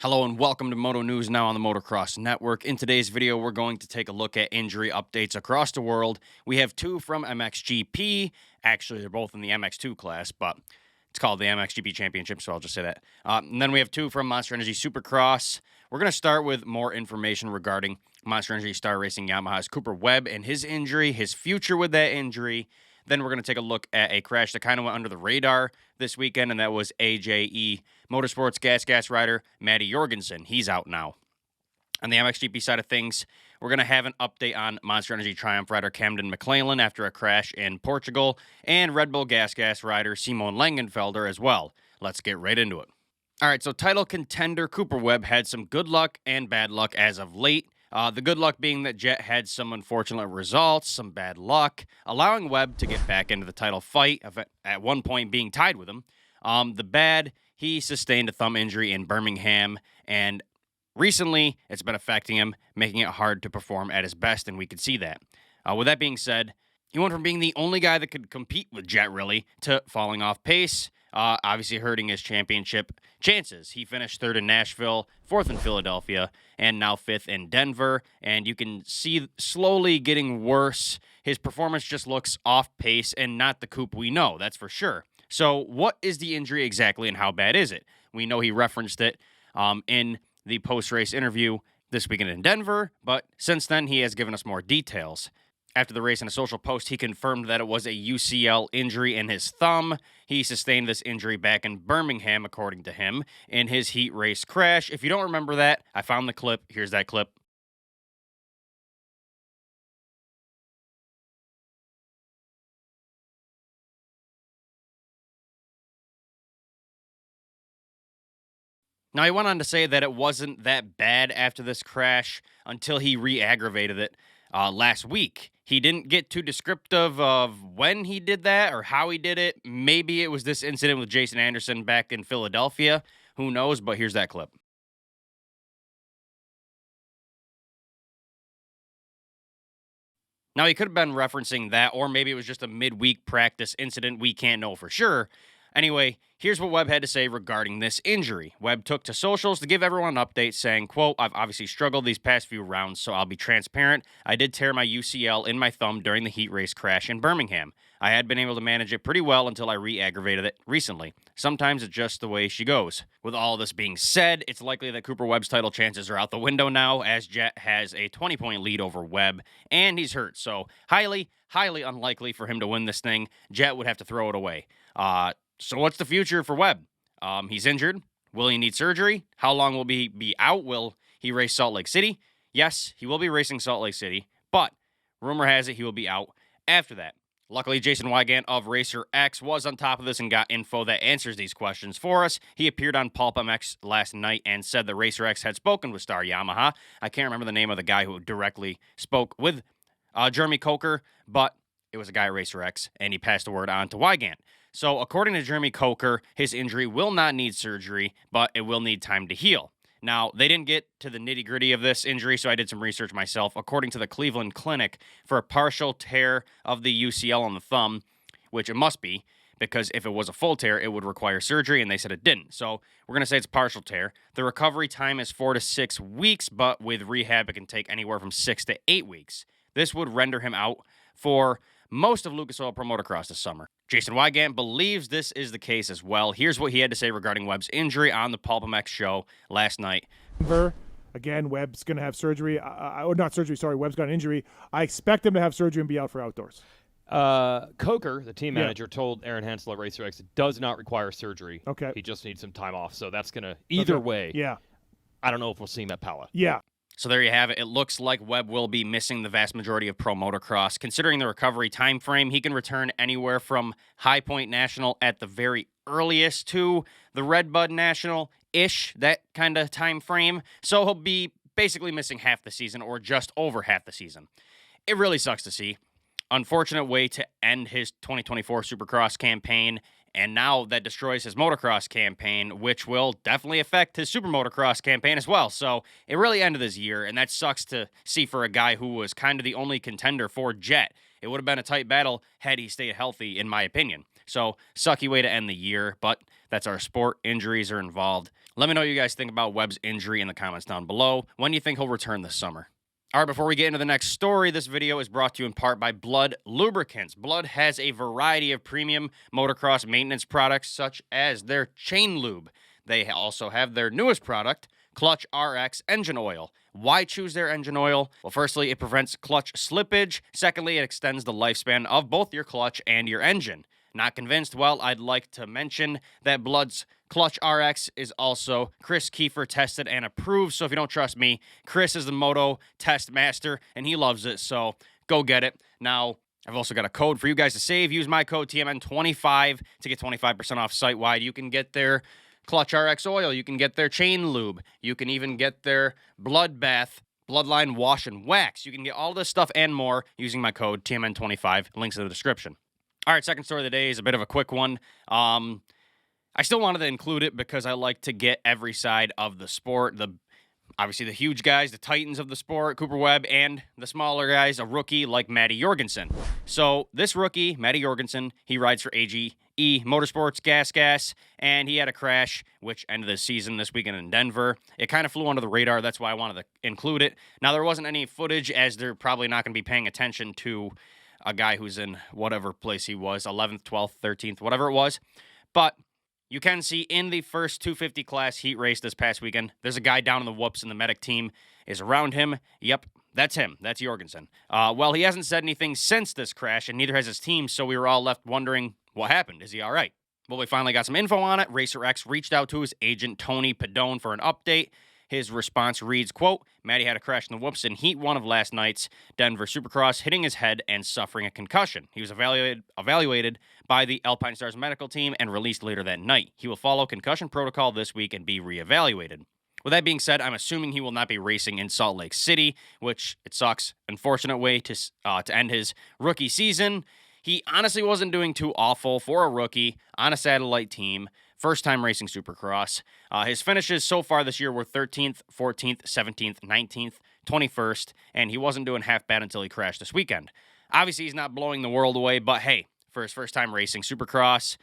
Hello and welcome to Moto News Now on the Motocross Network. In today's video, we're going to take a look at injury updates across the world. We have two from MXGP. Actually, they're both in the MX2 class, but it's called the MXGP Championship, so I'll just say that. And then we have two from Monster Energy Supercross. We're going to start with more information regarding Monster Energy Star Racing Yamaha's Cooper Webb and his injury, his future with that injury. Then we're going to take a look at a crash that kind of went under the radar this weekend, and that was AJE Motorsports gas rider Matty Jorgenson. He's out now. On the MXGP side of things, we're going to have an update on Monster Energy Triumph rider Camden McLellan after a crash in Portugal, and Red Bull gas rider Simon Langenfelder as well. Let's get right into it. All right, so title contender Cooper Webb had some good luck and bad luck as of late. The good luck being that Jet had some unfortunate results, some bad luck, allowing Webb to get back into the title fight, at one point being tied with him. The bad, he sustained a thumb injury in Birmingham, and recently it's been affecting him, making it hard to perform at his best, and we could see that. With that being said, he went from being the only guy that could compete with Jet, really, to falling off pace, obviously hurting his championship chances. He finished third in Nashville, fourth in Philadelphia, and now fifth in Denver, and you can see slowly getting worse. His performance just looks off pace and not the Coop we know, that's for sure. So what is the injury exactly and how bad is it? We know he referenced it in the post-race interview this weekend in Denver, but since then he has given us more details. After the race, in a social post, he confirmed that it was a UCL injury in his thumb. He sustained this injury back in Birmingham, according to him, in his heat race crash. If you don't remember that, I found the clip. Here's that clip. Now, he went on to say that it wasn't that bad after this crash until he re-aggravated it last week. He didn't get too descriptive of when he did that or how he did it. Maybe it was this incident with Jason Anderson back in Philadelphia. Who knows? But here's that clip. Now, he could have been referencing that, or maybe it was just a midweek practice incident. We can't know for sure. Anyway, here's what Webb had to say regarding this injury. Webb took to socials to give everyone an update saying, quote, "I've obviously struggled these past few rounds, so I'll be transparent. I did tear my UCL in my thumb during the heat race crash in Birmingham. I had been able to manage it pretty well until I re-aggravated it recently. Sometimes it's just the way she goes." With all this being said, it's likely that Cooper Webb's title chances are out the window now, as Jet has a 20-point lead over Webb, and he's hurt. So highly unlikely for him to win this thing. Jet would have to throw it away. So what's the future for Webb? He's injured. Will he need surgery? How long will he be out? Will he race Salt Lake City? Yes, he will be racing Salt Lake City, but rumor has it he will be out after that. Luckily, Jason Wygant of Racer X was on top of this and got info that answers these questions for us. He appeared on Pulp MX last night and said that Racer X had spoken with Star Yamaha. I can't remember the name of the guy who directly spoke with Jeremy Coker, but it was a guy at Racer X, and he passed the word on to Wygant. So according to Jeremy Coker, his injury will not need surgery, but it will need time to heal. Now, they didn't get to the nitty-gritty of this injury, so I did some research myself. According to the Cleveland Clinic, for a partial tear of the UCL on the thumb, which it must be, because if it was a full tear, it would require surgery, and they said it didn't. So we're going to say it's partial tear. The recovery time is 4 to 6 weeks, but with rehab, it can take anywhere from 6 to 8 weeks. This would render him out for most of Lucas Oil Pro Motocross this summer. Jason Wygant believes this is the case as well. Here's what he had to say regarding Webb's injury on the Pulp MX show last night. Again, Webb's going to have surgery. Webb's got an injury. I expect him to have surgery and be out for outdoors. Coker, the team manager, told Aaron Hansel at Racer X it does not require surgery. Okay. He just needs some time off. So that's going to, either way, yeah. I don't know if we'll see him at Pala. Yeah. So there you have it. It looks like Webb will be missing the vast majority of pro motocross. Considering the recovery time frame, he can return anywhere from High Point National at the very earliest to the Red Bud National-ish, that kind of time frame. So he'll be basically missing half the season or just over half the season. It really sucks to see. Unfortunate way to end his 2024 Supercross campaign. And now that destroys his motocross campaign, which will definitely affect his super motocross campaign as well. So it really ended this year, and that sucks to see for a guy who was kind of the only contender for Jet. It would have been a tight battle had he stayed healthy, in my opinion. So, sucky way to end the year, but that's our sport. Injuries are involved. Let me know what you guys think about Webb's injury in the comments down below. When do you think he'll return this summer? All right, before we get into the next story, this video is brought to you in part by Blood Lubricants. Blood has a variety of premium motocross maintenance products, such as their chain lube. They also have their newest product, Clutch RX engine oil. Why choose their engine oil? Well, firstly, it prevents clutch slippage. Secondly, it extends the lifespan of both your clutch and your engine. Not convinced? Well, I'd like to mention that Blood's Clutch RX is also Chris Kiefer tested and approved. So if you don't trust me, Chris is the moto test master and he loves it. So go get it. Now, I've also got a code for you guys to save. Use my code TMN25 to get 25% off site-wide. You can get their Clutch RX oil. You can get their chain lube. You can even get their bloodbath, bloodline wash and wax. You can get all this stuff and more using my code TMN25. Links in the description. All right, second story of the day is a bit of a quick one. I still wanted to include it because I like to get every side of the sport. Obviously, the huge guys, the titans of the sport, Cooper Webb, and the smaller guys, a rookie like Matty Jorgenson. So this rookie, Matty Jorgenson, he rides for AGE Motorsports, Gas, and he had a crash, which ended the season this weekend in Denver. It kind of flew under the radar. That's why I wanted to include it. Now, there wasn't any footage, as they're probably not going to be paying attention to a guy who's in whatever place he was, 11th, 12th, 13th, whatever it was. But you can see in the first 250 class heat race this past weekend, there's a guy down in the whoops, and the medic team is around him. Yep, that's him. That's Jorgenson. Well, he hasn't said anything since this crash, and neither has his team, so we were all left wondering, what happened? Is he all right? Well, we finally got some info on it. Racer X reached out to his agent, Tony Padone, for an update. His response reads, quote, Matty had a crash in the whoops in Heat 1 of last night's Denver Supercross, hitting his head and suffering a concussion. He was evaluated by the Alpine Stars medical team and released later that night. He will follow concussion protocol this week and be reevaluated. With that being said, I'm assuming he will not be racing in Salt Lake City, which it sucks. Unfortunate way to end his rookie season. He honestly wasn't doing too awful for a rookie on a satellite team. First time racing Supercross. His finishes so far this year were 13th, 14th, 17th, 19th, 21st, and he wasn't doing half bad until he crashed this weekend. Obviously, he's not blowing the world away, but hey, for his first time racing Supercross,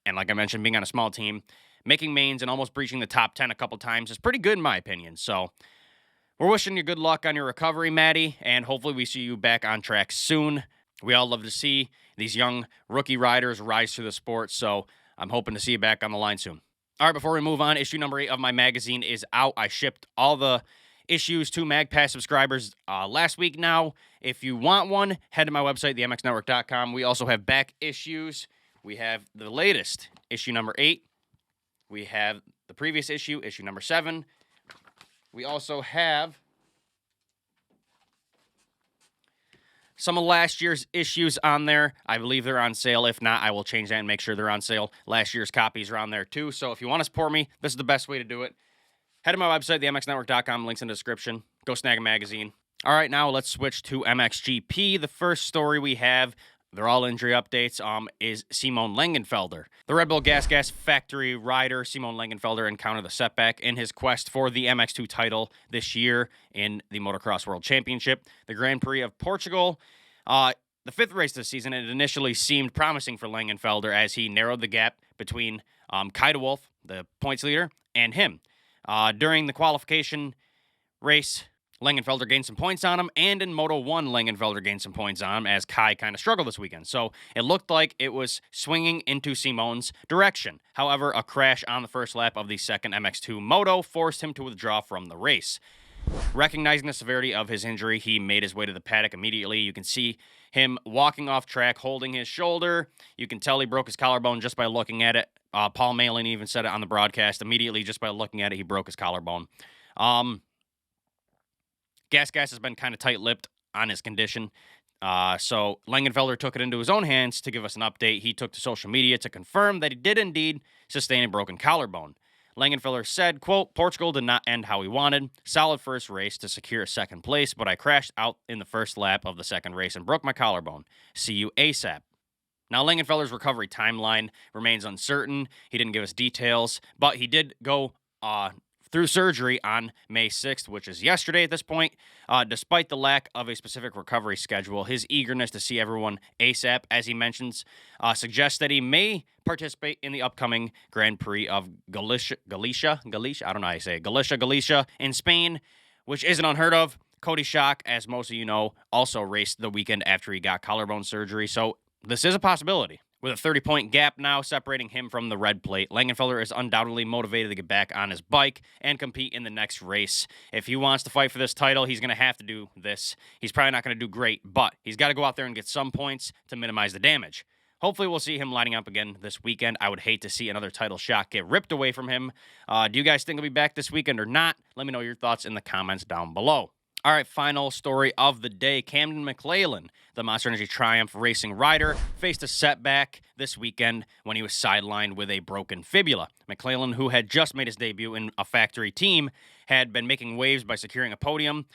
and like I mentioned, being on a small team, making mains and almost breaching the top 10 a couple times is pretty good in my opinion. So we're wishing you good luck on your recovery, Matty, and hopefully we see you back on track soon. We all love to see these young rookie riders rise through the sport, so I'm hoping to see you back on the line soon. All right, before we move on, issue number 8 of my magazine is out. I shipped all the issues to MagPass subscribers last week now. If you want one, head to my website, themxnetwork.shop. We also have back issues. We have the latest, issue number 8. We have the previous issue, issue number 7. We also have some of last year's issues on there. I believe they're on sale. If not, I will change that and make sure they're on sale. Last year's copies are on there too. So if you want to support me, this is the best way to do it. Head to my website, themxnetwork.shop. Links in the description. Go snag a magazine. All right, now let's switch to MXGP. The first story we have, they're all injury updates, is Simon Langenfelder. The Red Bull Gas factory rider, Simon Langenfelder, encountered a setback in his quest for the MX2 title this year in the Motocross World Championship. The Grand Prix of Portugal, the 5th race this season, it initially seemed promising for Langenfelder as he narrowed the gap between Kai de Wolf, the points leader, and him. During the qualification race, Langenfelder gained some points on him, and in Moto 1, Langenfelder gained some points on him as Kai kind of struggled this weekend. So it looked like it was swinging into Simon's direction. However, a crash on the first lap of the second MX2 Moto forced him to withdraw from the race. Recognizing the severity of his injury, he made his way to the paddock immediately. You can see him walking off track, holding his shoulder. You can tell he broke his collarbone just by looking at it. Paul Malin even said it on the broadcast. Immediately, just by looking at it, he broke his collarbone. Gas has been kind of tight-lipped on his condition. So Langenfelder took it into his own hands to give us an update. He took to social media to confirm that he did indeed sustain a broken collarbone. Langenfelder said, quote, Portugal did not end how we wanted. Solid first race to secure a second place, but I crashed out in the first lap of the second race and broke my collarbone. See you ASAP. Now, Langenfelder's recovery timeline remains uncertain. He didn't give us details, but he did go through surgery on May 6th, which is yesterday at this point. Despite the lack of a specific recovery schedule, his eagerness to see everyone ASAP, as he mentions, suggests that he may participate in the upcoming Grand Prix of Galicia, I don't know how you say it, Galicia in Spain, which isn't unheard of. Cody Schock, as most of you know, also raced the weekend after he got collarbone surgery, so this is a possibility. With a 30-point gap now separating him from the red plate, Langenfelder is undoubtedly motivated to get back on his bike and compete in the next race. If he wants to fight for this title, he's going to have to do this. He's probably not going to do great, but he's got to go out there and get some points to minimize the damage. Hopefully, we'll see him lining up again this weekend. I would hate to see another title shot get ripped away from him. Do you guys think he'll be back this weekend or not? Let me know your thoughts in the comments down below. All right, final story of the day. Camden McLellan, the Monster Energy Triumph racing rider, faced a setback this weekend when he was sidelined with a broken fibula. McLellan, who had just made his debut in a factory team, had been making waves by securing a podium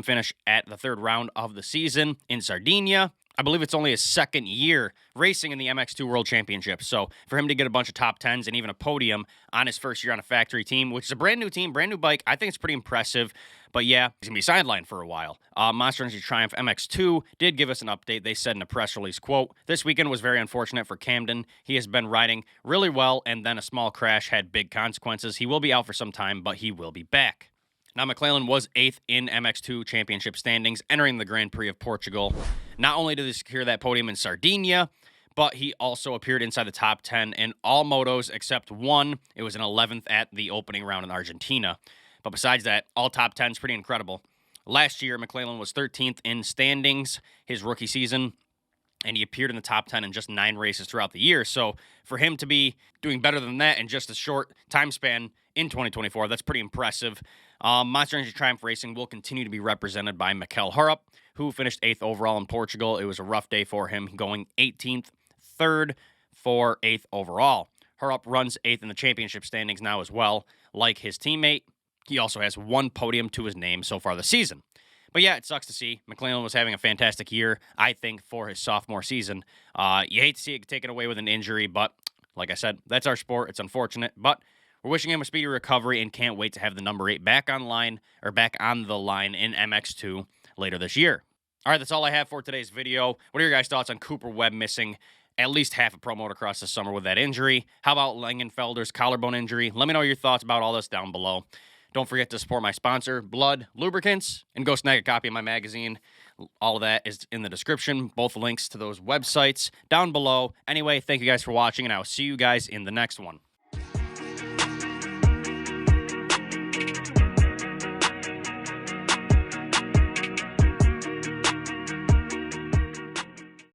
finish at the third round of the season in Sardinia. I believe it's only his second year racing in the MX2 World Championship. So for him to get a bunch of top 10s and even a podium on his first year on a factory team, which is a brand new team, brand new bike, I think it's pretty impressive. But yeah, he's going to be sidelined for a while. Monster Energy Triumph MX2 did give us an update. They said in a press release, quote, "This weekend was very unfortunate for Camden. He has been riding really well, and then a small crash had big consequences. He will be out for some time, but he will be back." Now, McLellan was 8th in MX2 championship standings, entering the Grand Prix of Portugal. Not only did he secure that podium in Sardinia, but he also appeared inside the top 10 in all motos except one. It was an 11th at the opening round in Argentina. But besides that, all top 10 is pretty incredible. Last year, McLellan was 13th in standings his rookie season, and he appeared in the top 10 in just 9 races throughout the year. So for him to be doing better than that in just a short time span in 2024, that's pretty impressive. Monster Energy Triumph Racing will continue to be represented by Mikel Harrup, who finished 8th overall in Portugal. It was a rough day for him, going 18th, 3rd for 8th overall. Harrup runs 8th in the championship standings now as well, like his teammate. He also has 1 podium to his name so far this season. But yeah, it sucks to see. McLellan was having a fantastic year, I think, for his sophomore season. You hate to see it taken away with an injury, but like I said, that's our sport. It's unfortunate, but we're wishing him a speedy recovery and can't wait to have the number 8 back on the line in MX2 later this year. All right, that's all I have for today's video. What are your guys' thoughts on Cooper Webb missing at least half a pro motocross this summer with that injury? How about Langenfelder's collarbone injury? Let me know your thoughts about all this down below. Don't forget to support my sponsor, Blood Lubricants, and go snag a copy of my magazine. All of that is in the description. Both links to those websites down below. Anyway, thank you guys for watching, and I will see you guys in the next one.